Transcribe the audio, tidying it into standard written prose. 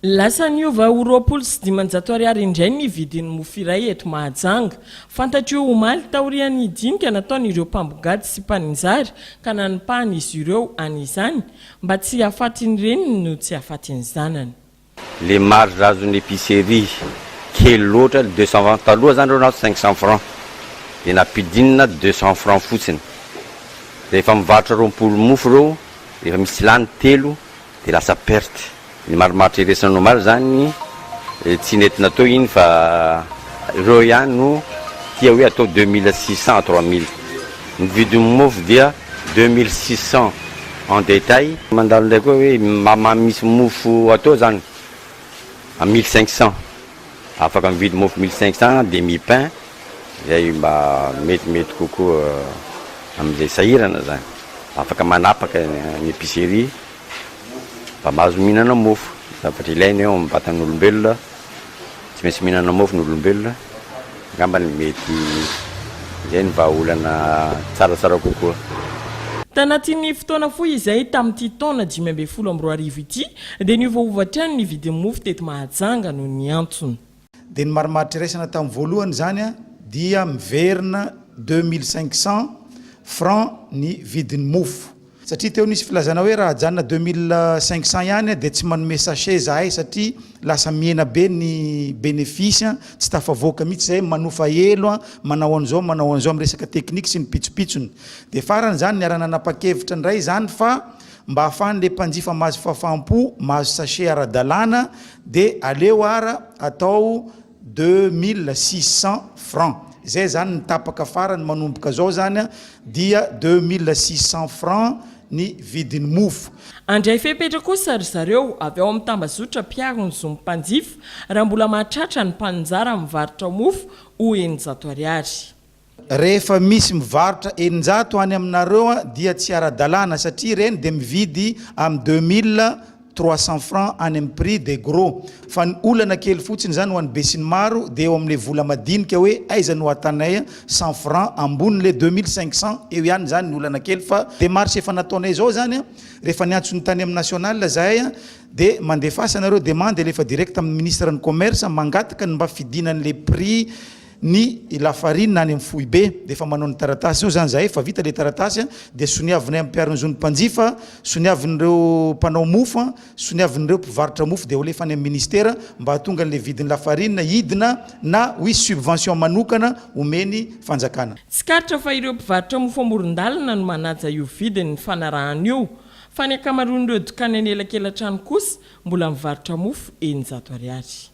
Lasa niova Europol sy dimanjato ariary indray ny vidin'ny mofo iray eto Mahajanga. Fantatro omaly taorian'ny dinika nataon'ireo mpambogady sy mpaninjary ka nanipahana izy ireo an'izany mba tsy hahafatiny reniny no tsy hahafatiny zanany. Les marges azon'ny épicerie kely loatra 220 taloha zany reo 500 francs. Dia napidinina 200 francs fotsiny. Rehefa mivarotra roapolo mofo reo, rehefa misy lany telo dia lasa perte. Ny marimaritra iresanao maro zany tsy nentina atao iny fa reo ihany no tia hoe atao 2600 à 3000. Ny vidin'ny mofo dia 2600 en détail. Mandalo ndraiky hoe misy mofo atao zany à 1500. Afaka mividy mofo 1500 demi-pain zay mba mety kokoa amin'izay sahirana zany. Afaka manapaka ny épicerie mba mahazo mihinana mofo. Zavatra ilaina eo amin'ny vatan'olombelona, tsy maintsy mihinana mofo n'olombelona. Ngambany mety izay ny vahaolana tsaratsara kokoa. Tanatin'ny fotoana fohy izay tamin'ity taona 2012 ity dia niovaovatra ny vidin'ny mofo teto Mahajanga no ny antony. Dia ny marimaritra iraisana tamin'ny voalohany zany dia miverina 2500 francs ny vidin'ny mofo. Satria teo nisy filazana hoe raha janona 2500 ihany dia tsy manome sachet zahay satria lasa miena be ny bénéfice, tsy tafavoaka mihitsy zay manofa elo manao an'izao amin'ny resaka teknika sy ny pitsopitsony. Dia farany zany niarana nanapa-kevitra ndray zany fa mba ahafahan'le mpanjifa mahazo fahafaham-po mahazo sachet ara-dalàna dia aleo ara atao 2600 francs. Zay zany nitapaka farany manomboka zao zany dia 2600 francs ny vidin'ny mofo. Andray fepetra kosa ry zareo avy ao amin'ny tambazotra mpiarony zo mpanjifa raha mbola mahatratra ny mpanjara mivarotra mofo ho 900 ariary. Rehefa misy mivarotra 900 any aminareo dia tsy ara-dalàna satria reny dia mividy amin'ny 2300 francs any amin'ny prix de gros. Fa ny olana kely fotsiny zany ho an'ny be sy ny maro dia eo amin'le vola madinika hoe aiza no atanay 100 francs ambon'le 2500 eo ihany zany ny olana kely. Fa démarche efa nataonay zao zany rehefa niantso ny tany amin'ny national zahay dia mandefasa nareo demande lefa direct amin'ny ministre ny commerce mangataka ny mba fidinan'le prix ny lafarine any amin'ny fohy be. Dia efa manao ny taratasy io zany zahay fa vita le taratasy dia soniavinay amin'ny mpiaron'ny zony mpanjifa, soniavin'ireo mpanao mofo, soniavin'ireo mpivarotra mofo dia ho lefa any amin'ny ministera mba hatonga an'le vidin'ny lafarine hidina na ho isy subvention manokana omeny fanjakana. Tsy karitra fa ireo mpivarotra mofo amoron-dalana no manaja io vidin'ny fanarahana io fa ny ankamaroan'ireo dikany an'elakelan-trano kosa mbola mivarotra mofo 900 ariary.